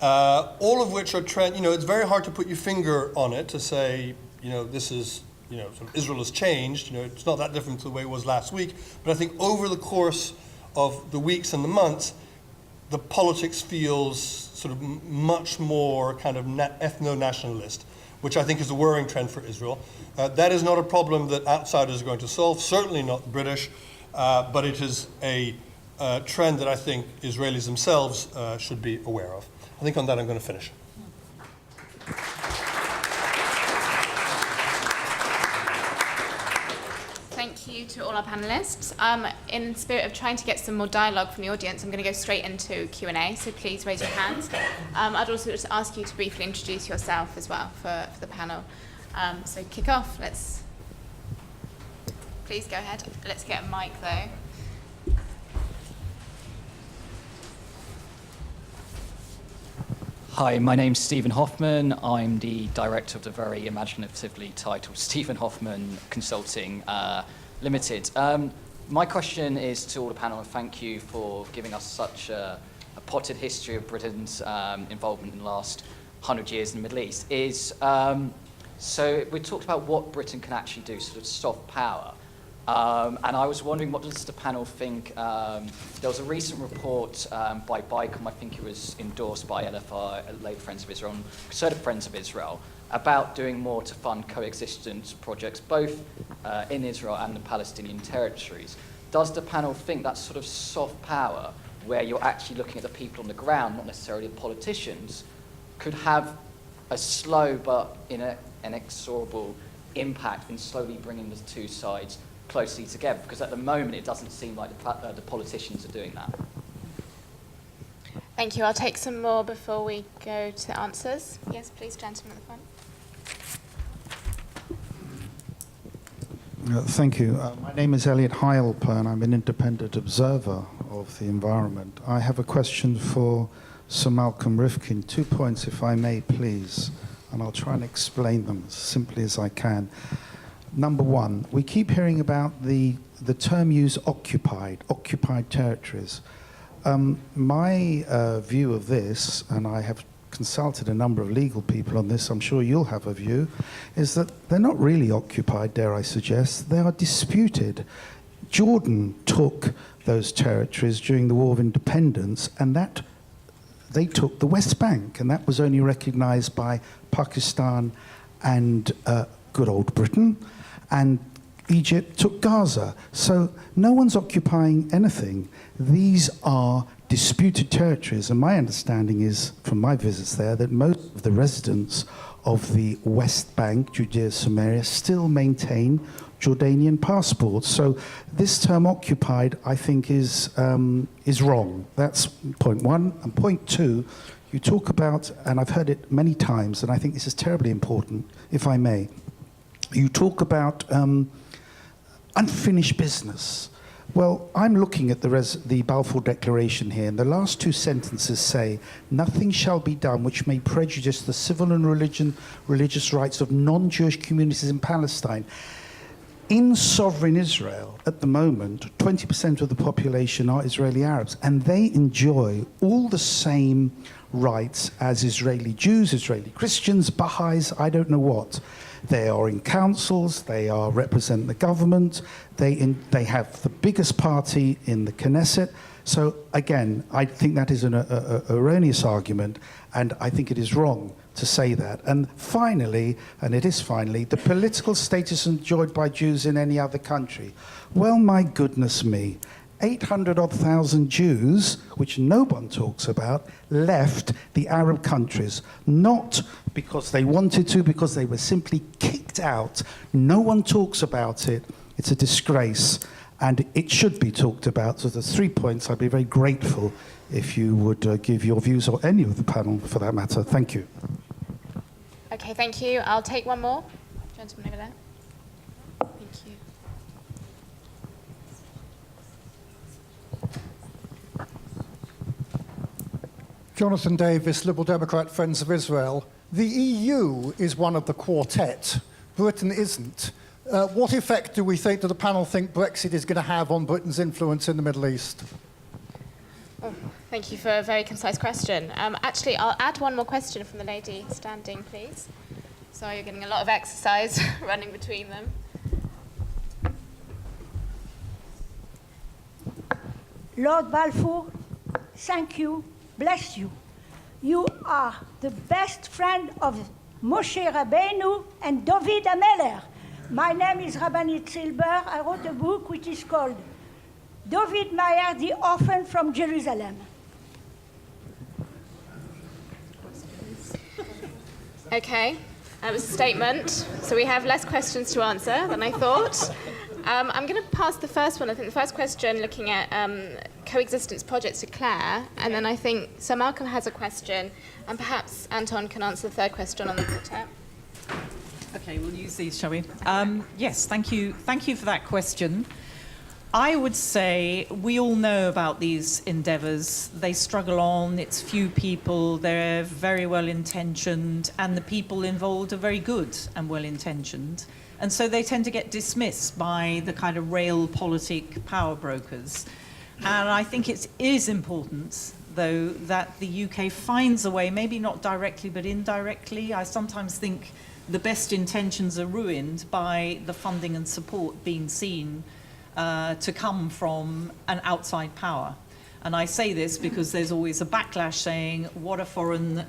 of which are it's very hard to put your finger on it to say, this is, sort of Israel has changed. It's not that different to the way it was last week. But I think over the course of the weeks and the months, the politics feels sort of much more kind of ethno-nationalist, which I think is a worrying trend for Israel. That is not a problem that outsiders are going to solve, certainly not the British, but it is a trend that I think Israelis themselves should be aware of. I think on that I'm going to finish. Thank you to all our panelists. In the spirit of trying to get some more dialogue from the audience, I'm going to go straight into Q&A, so please raise your hands. I'd also just ask you to briefly introduce yourself as well for the panel. So kick off. Please go ahead. Let's get a mic though. Hi, my name's Stephen Hoffman. I'm the director of the very imaginatively titled Stephen Hoffman Consulting Limited. My question is to all the panel, and thank you for giving us such a potted history of Britain's involvement in the last 100 years in the Middle East. So we talked about what Britain can actually do, sort of soft power. And I was wondering, what does the panel think? There was a recent report by BICOM, I think it was endorsed by LFR, Labour Friends of Israel, and Conservative Friends of Israel, about doing more to fund coexistence projects, both in Israel and the Palestinian territories. Does the panel think that sort of soft power, where you're actually looking at the people on the ground, not necessarily the politicians, could have a slow but inexorable impact in slowly bringing the two sides closely together? Because at the moment it doesn't seem like the politicians are doing that. Thank you. I'll take some more before we go to answers. Yes, please, gentlemen at the front. Thank you. My name is Elliot Heilpern. I'm an independent observer of the environment. I have a question for Sir Malcolm Rifkin. 2 points, if I may, please, and I'll try and explain them as simply as I can. Number one, we keep hearing about the term used, occupied territories. My view of this, and I have consulted a number of legal people on this, I'm sure you'll have a view, is that they're not really occupied, dare I suggest, they are disputed. Jordan took those territories during the War of Independence, and that they took the West Bank, and that was only recognized by Pakistan and good old Britain, and Egypt took Gaza. So no one's occupying anything. These are disputed territories, and my understanding is, from my visits there, that most of the residents of the West Bank, Judea, Samaria, still maintain Jordanian passports. So this term occupied, I think, is wrong. That's point one. And point two, you talk about, and I've heard it many times, and I think this is terribly important, if I may, you talk about unfinished business. Well, I'm looking at the Balfour Declaration here, and the last two sentences say, "Nothing shall be done which may prejudice the civil and religious rights of non-Jewish communities in Palestine." In sovereign Israel, at the moment, 20% of the population are Israeli Arabs, and they enjoy all the same rights as Israeli Jews, Israeli Christians, Baha'is, I don't know what. They are in councils, they represent the government, they have the biggest party in the Knesset. So again, I think that is an erroneous argument, and I think it is wrong to say that. And finally, and it is finally, the political status enjoyed by Jews in any other country. Well, my goodness me, 800,000 Jews, which no one talks about, left the Arab countries, not because they wanted to, because they were simply kicked out. No one talks about it. It's a disgrace, and it should be talked about. So there's 3 points. I'd be very grateful if you would give your views, or any of the panel for that matter. Thank you. Okay, thank you. I'll take one more. Gentleman over there. Thank you. Jonathan Davis, Liberal Democrat, Friends of Israel. The EU is one of the quartet. Britain isn't. What effect do the panel think Brexit is going to have on Britain's influence in the Middle East? Oh, thank you for a very concise question. Actually, I'll add one more question from the lady standing, please. Sorry, you're getting a lot of exercise running between them. Lord Balfour, thank you, bless you. You are the best friend of Moshe Rabbeinu and David HaMelech. My name is Rabbanit Silber. I wrote a book which is called David Meyer, the Orphan from Jerusalem. Okay, that was a statement. So we have less questions to answer than I thought. I'm going to pass the first one. I think the first question looking at coexistence projects to Claire, and then I think Sir Malcolm has a question, and perhaps Anton can answer the third question on the quartet. Okay, we'll use these, shall we? Yes, thank you. Thank you for that question. I would say we all know about these endeavours. They struggle on, it's few people, they're very well-intentioned, and the people involved are very good and well-intentioned. And so they tend to get dismissed by the kind of realpolitik power brokers. And I think it is important, though, that the UK finds a way, maybe not directly, but indirectly. I sometimes think the best intentions are ruined by the funding and support being seen to come from an outside power. And I say this because there's always a backlash saying, what are foreign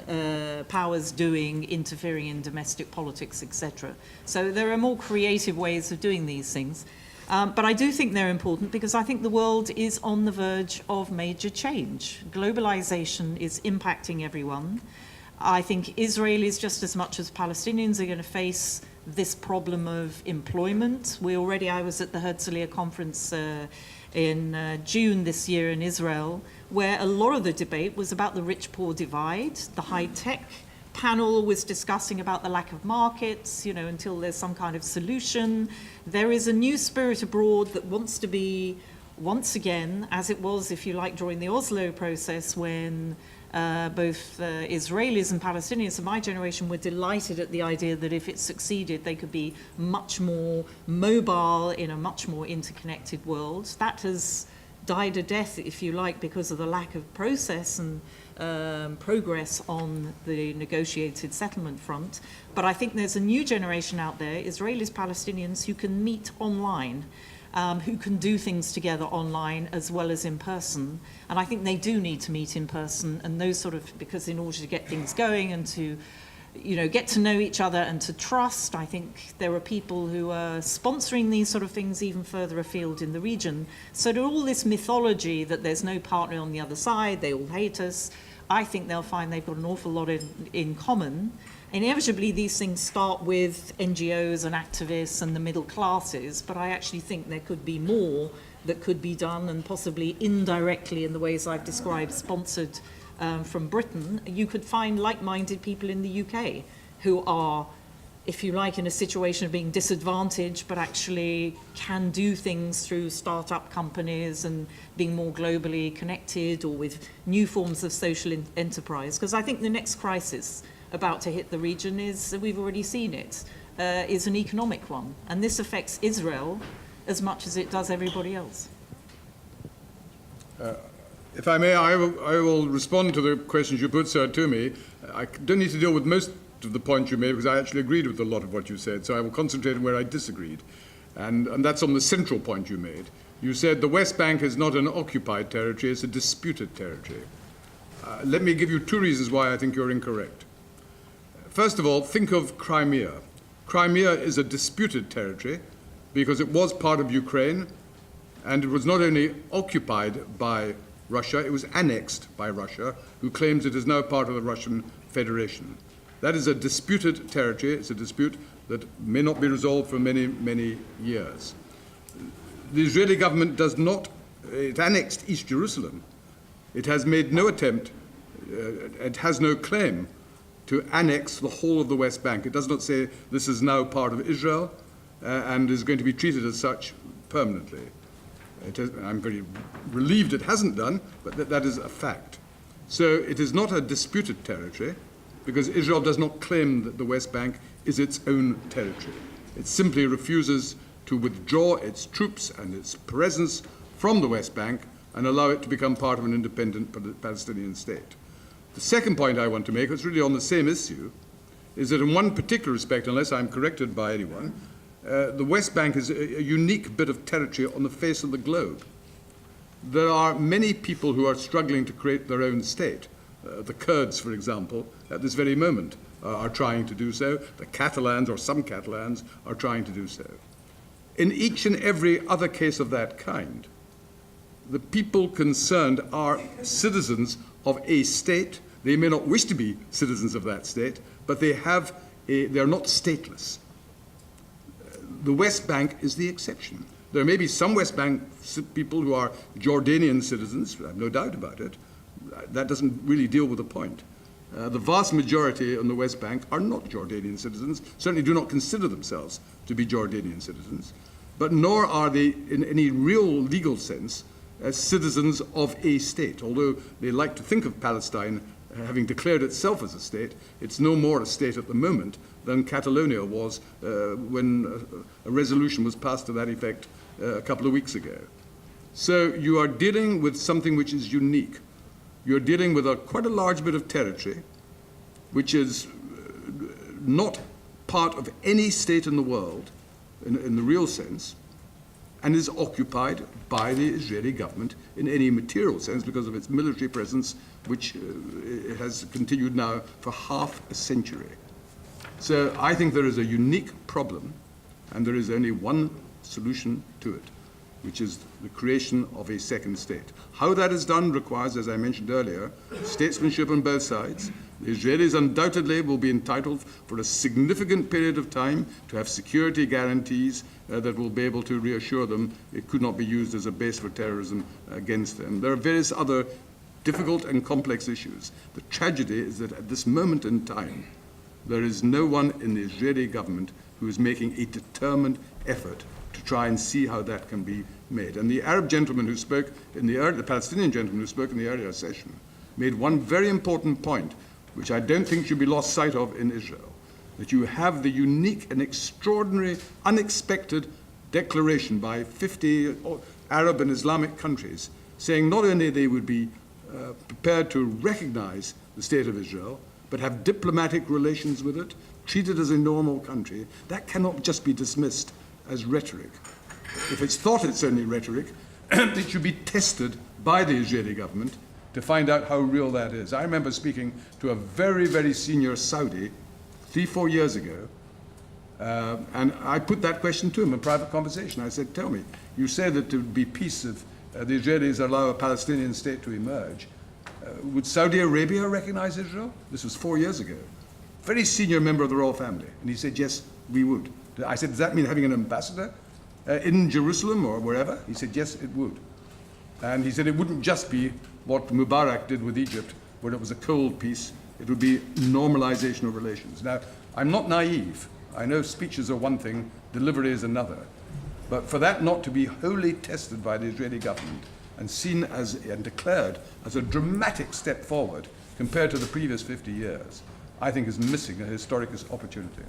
powers doing, interfering in domestic politics, etc. So there are more creative ways of doing these things. But I do think they're important because I think the world is on the verge of major change. Globalization is impacting everyone. I think Israelis, just as much as Palestinians, are going to face this problem of employment. I was at the Herzliya conference in June this year in Israel, where a lot of the debate was about the rich-poor divide. The high-tech panel was discussing about the lack of markets, until there's some kind of solution. There is a new spirit abroad that wants to be, once again, as it was, if you like, during the Oslo process, when both Israelis and Palestinians of my generation were delighted at the idea that if it succeeded, they could be much more mobile in a much more interconnected world. That has died a death, if you like, because of the lack of process and progress on the negotiated settlement front. But I think there's a new generation out there, Israelis, Palestinians, who can meet online, who can do things together online as well as in person. And I think they do need to meet in person, and those sort of, because in order to get things going and to, you know, get to know each other and to trust, I think there are people who are sponsoring these sort of things even further afield in the region. So to all this mythology that there's no partner on the other side, they all hate us, I think they'll find they've got an awful lot in common. Inevitably, these things start with NGOs and activists and the middle classes, but I actually think there could be more that could be done, and possibly indirectly in the ways I've described, sponsored from Britain. You could find like-minded people in the UK who are, if you like, in a situation of being disadvantaged, but actually can do things through start-up companies and being more globally connected, or with new forms of social enterprise. Because I think the next crisis about to hit the region is, we've already seen it, is an economic one. And this affects Israel as much as it does everybody else. If I may, I will respond to the questions you put, sir, to me. I don't need to deal with most of the points you made, because I actually agreed with a lot of what you said, so I will concentrate on where I disagreed. And that's on the central point you made. You said the West Bank is not an occupied territory, it's a disputed territory. Let me give you two reasons why I think you're incorrect. First of all, think of Crimea. Crimea is a disputed territory because it was part of Ukraine, and it was not only occupied by Russia, it was annexed by Russia, who claims it is now part of the Russian Federation. That is a disputed territory. It's a dispute that may not be resolved for many, many years. The Israeli government does not, it annexed East Jerusalem. It has made no attempt, it has no claim to annex the whole of the West Bank. It does not say this is now part of Israel and is going to be treated as such permanently. I'm very relieved it hasn't done, but that is a fact. So it is not a disputed territory, because Israel does not claim that the West Bank is its own territory. It simply refuses to withdraw its troops and its presence from the West Bank and allow it to become part of an independent Palestinian state. The second point I want to make, it's really on the same issue, is that in one particular respect, unless I'm corrected by anyone, the West Bank is a unique bit of territory on the face of the globe. There are many people who are struggling to create their own state. The Kurds, for example, at this very moment are trying to do so. The Catalans, or some Catalans, are trying to do so. In each and every other case of that kind, the people concerned are citizens of a state. They may not wish to be citizens of that state, but they are not stateless. The West Bank is the exception. There may be some West Bank people who are Jordanian citizens, I have no doubt about it. That doesn't really deal with the point. The vast majority on the West Bank are not Jordanian citizens, certainly do not consider themselves to be Jordanian citizens, but nor are they, in any real legal sense, as citizens of a state. Although they like to think of Palestine having declared itself as a state, it's no more a state at the moment than Catalonia was when a resolution was passed to that effect a couple of weeks ago. So you are dealing with something which is unique. You're dealing with quite a large bit of territory, which is not part of any state in the world, in the real sense, and is occupied by the Israeli government in any material sense because of its military presence, which has continued now for half a century. So I think there is a unique problem, and there is only one solution to it, which is the creation of a second state. How that is done requires, as I mentioned earlier, statesmanship on both sides. The Israelis undoubtedly will be entitled for a significant period of time to have security guarantees that will be able to reassure them it could not be used as a base for terrorism against them. There are various other difficult and complex issues. The tragedy is that at this moment in time, there is no one in the Israeli government who is making a determined effort to try and see how that can be made. And the Arab gentleman who spoke the Palestinian gentleman who spoke in the earlier session made one very important point, which I don't think should be lost sight of in Israel, that you have the unique and extraordinary, unexpected declaration by 50 Arab and Islamic countries saying not only they would be prepared to recognize the State of Israel, but have diplomatic relations with it, treat it as a normal country, that cannot just be dismissed as rhetoric. If it's thought it's only rhetoric, it should be tested by the Israeli government to find out how real that is. I remember speaking to a very, very senior Saudi 3-4 years ago, and I put that question to him in private conversation. I said, tell me, you say that there would be peace if the Israelis allow a Palestinian state to emerge. Would Saudi Arabia recognize Israel? This was 4 years ago. Very senior member of the royal family. And he said, yes, we would. I said, does that mean having an ambassador in Jerusalem or wherever? He said, yes, it would. And he said it wouldn't just be what Mubarak did with Egypt, where it was a cold peace. It would be normalization of relations. Now, I'm not naive. I know speeches are one thing, delivery is another. But for that not to be wholly tested by the Israeli government and seen as and declared as a dramatic step forward compared to the previous 50 years, I think is missing a historic opportunity.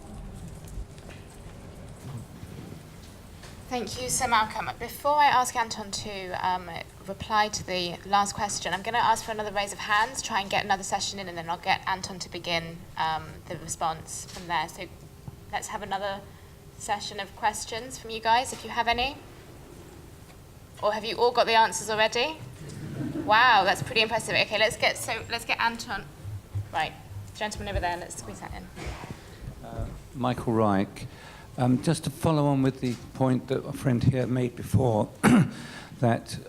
Thank you, Sir Malcolm. Before I ask Anton to reply to the last question, I'm going to ask for another raise of hands, try and get another session in, and then I'll get Anton to begin the response from there. So let's have another session of questions from you guys, if you have any. Or have you all got the answers already? Wow, that's pretty impressive. Okay, let's get Anton. Right, gentleman over there, let's squeeze that in. Michael Reich. Just to follow on with the point that a friend here made before, that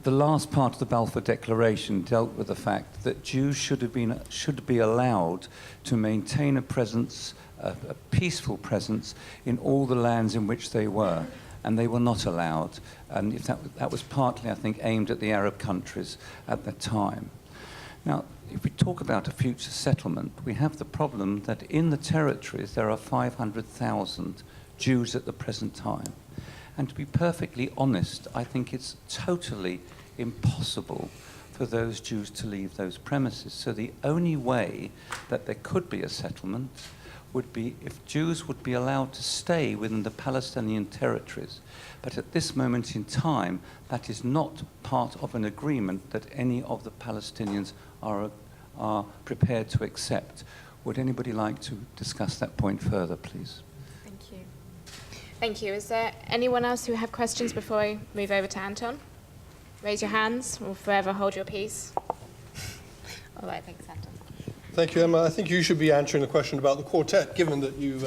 the last part of the Balfour Declaration dealt with the fact that Jews should be allowed to maintain a presence, a peaceful presence in all the lands in which they were, and they were not allowed. And if that was partly, I think, aimed at the Arab countries at that time. Now, if we talk about a future settlement, we have the problem that in the territories there are 500,000 Jews at the present time. And to be perfectly honest, I think it's totally impossible for those Jews to leave those premises. So the only way that there could be a settlement would be if Jews would be allowed to stay within the Palestinian territories. But at this moment in time, that is not part of an agreement that any of the Palestinians are prepared to accept. Would anybody like to discuss that point further, please? Thank you. Thank you. Is there anyone else who have questions before I move over to Anton? Raise your hands or forever hold your peace. All right, thanks, Anton. Thank you, Emma. I think you should be answering the question about the quartet, given that you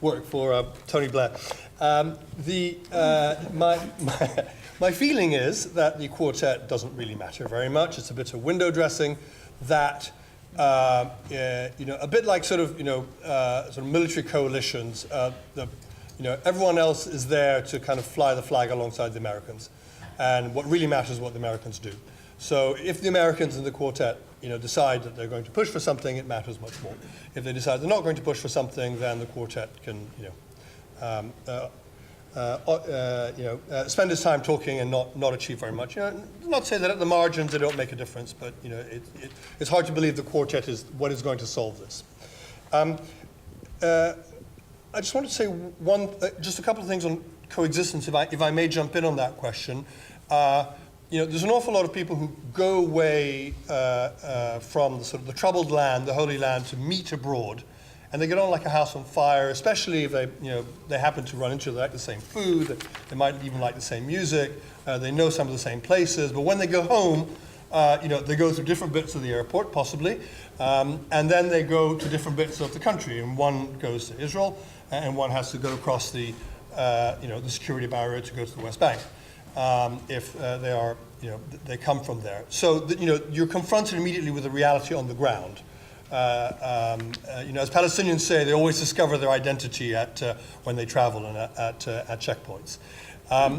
work for Tony Blair. My feeling is that the quartet doesn't really matter very much. It's a bit of window dressing that, a bit like sort of military coalitions. Everyone else is there to kind of fly the flag alongside the Americans, and what really matters is what the Americans do. So if the Americans in the quartet, decide that they're going to push for something, it matters much more. If they decide they're not going to push for something, then the quartet can, spend its time talking and not achieve very much. Not to say that at the margins they don't make a difference, but it's hard to believe the quartet is what is going to solve this. I just want to say just a couple of things on coexistence, if I may jump in on that question. There's an awful lot of people who go away from the troubled land, the Holy Land, to meet abroad, and they get on like a house on fire, especially if they happen to run into, they like the same food, they might even like the same music, they know some of the same places, but when they go home, they go through different bits of the airport, possibly, and then they go to different bits of the country, and one goes to Israel, and one has to go across the security barrier to go to the West Bank. If they come from there. So, you're confronted immediately with the reality on the ground. As Palestinians say, they always discover their identity when they travel and at checkpoints. I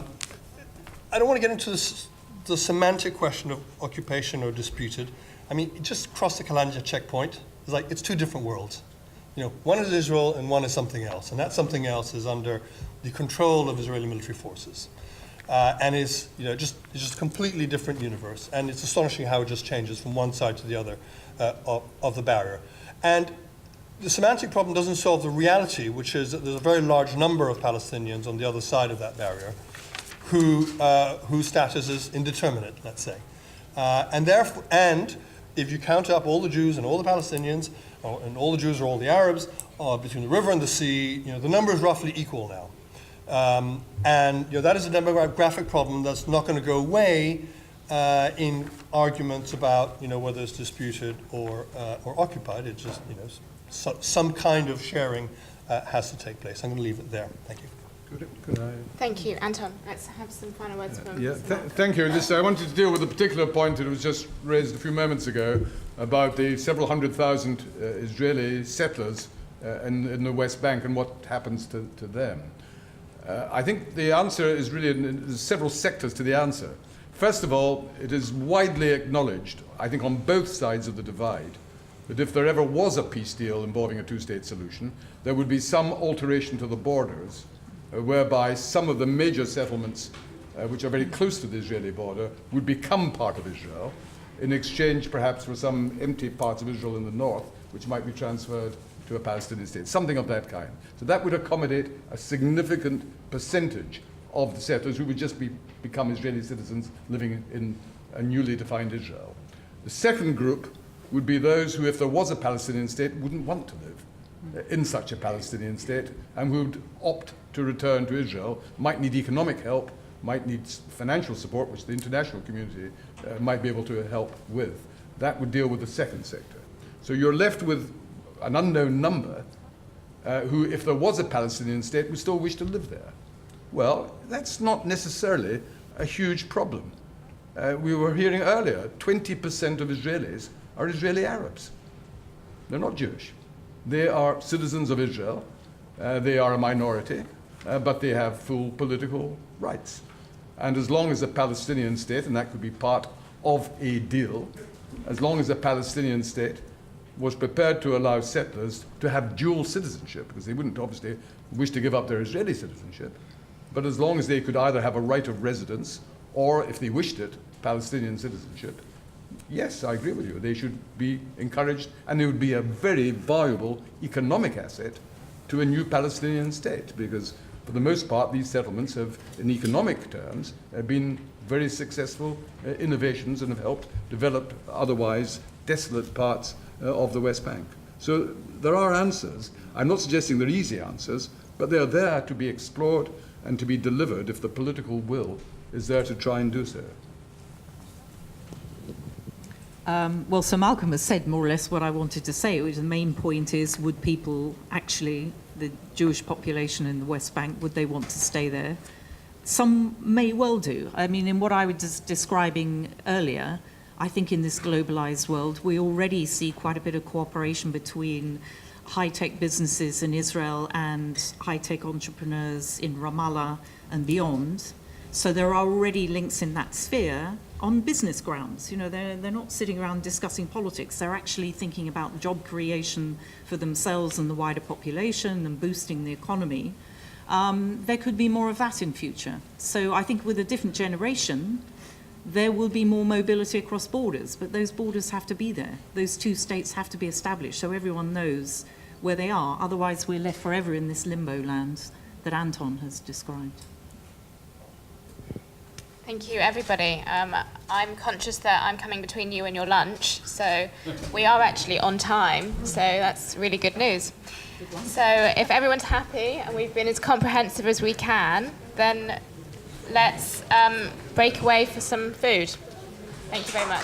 don't want to get into the semantic question of occupation or disputed. I mean, just cross the Kalanja checkpoint. It's two different worlds. One is Israel and one is something else, and that something else is under the control of Israeli military forces. And is just a completely different universe, and it's astonishing how it just changes from one side to the other of the barrier. And the semantic problem doesn't solve the reality, which is that there's a very large number of Palestinians on the other side of that barrier whose status is indeterminate, let's say. And if you count up all the Jews and all the Palestinians, and all the Jews or all the Arabs, between the river and the sea, the number is roughly equal now. And that is a demographic problem that's not going to go away in arguments about whether it's disputed or occupied. It's just some kind of sharing has to take place. I'm going to leave it there. Thank you. Could I? Thank you, Anton. Let's have some final words from. Thank you. I wanted to deal with a particular point that was just raised a few moments ago about the several 100,000 Israeli settlers in the West Bank and what happens to them. I think the answer is really, there's several sectors to the answer. First of all, it is widely acknowledged, I think on both sides of the divide, that if there ever was a peace deal involving a two-state solution, there would be some alteration to the borders, whereby some of the major settlements, which are very close to the Israeli border, would become part of Israel, in exchange perhaps for some empty parts of Israel in the north, which might be transferred to a Palestinian state, something of that kind. So that would accommodate a significant percentage of the settlers who would just become Israeli citizens living in a newly defined Israel. The second group would be those who, if there was a Palestinian state, wouldn't want to live in such a Palestinian state and would opt to return to Israel, might need economic help, might need financial support, which the international community might be able to help with. That would deal with the second sector. So you're left with an unknown number who, if there was a Palestinian state, would still wish to live there. Well, that's not necessarily a huge problem. We were hearing earlier, 20% of Israelis are Israeli Arabs. They're not Jewish. They are citizens of Israel. They are a minority, but they have full political rights. And as long as a Palestinian state, and that could be part of a deal, as long as a Palestinian state was prepared to allow settlers to have dual citizenship, because they wouldn't obviously wish to give up their Israeli citizenship, but as long as they could either have a right of residence or, if they wished it, Palestinian citizenship, yes, I agree with you. They should be encouraged, and they would be a very valuable economic asset to a new Palestinian state, because for the most part, these settlements have, in economic terms, been very successful innovations and have helped develop otherwise desolate parts of the West Bank. So there are answers. I'm not suggesting they're easy answers, but they're there to be explored and to be delivered if the political will is there to try and do so. Well, Sir Malcolm has said more or less what I wanted to say. The main point is, would people actually, the Jewish population in the West Bank, would they want to stay there? Some may well do. I mean, in what I was describing earlier, I think in this globalized world, we already see quite a bit of cooperation between high-tech businesses in Israel and high-tech entrepreneurs in Ramallah and beyond. So there are already links in that sphere on business grounds. They're not sitting around discussing politics. They're actually thinking about job creation for themselves and the wider population and boosting the economy. There could be more of that in future. So I think with a different generation, there will be more mobility across borders, but those borders have to be there. Those two states have to be established so everyone knows where they are. Otherwise, we're left forever in this limbo land that Anton has described. Thank you, everybody. I'm conscious that I'm coming between you and your lunch, so we are actually on time, so that's really good news. So if everyone's happy and we've been as comprehensive as we can, then let's break away for some food. Thank you very much.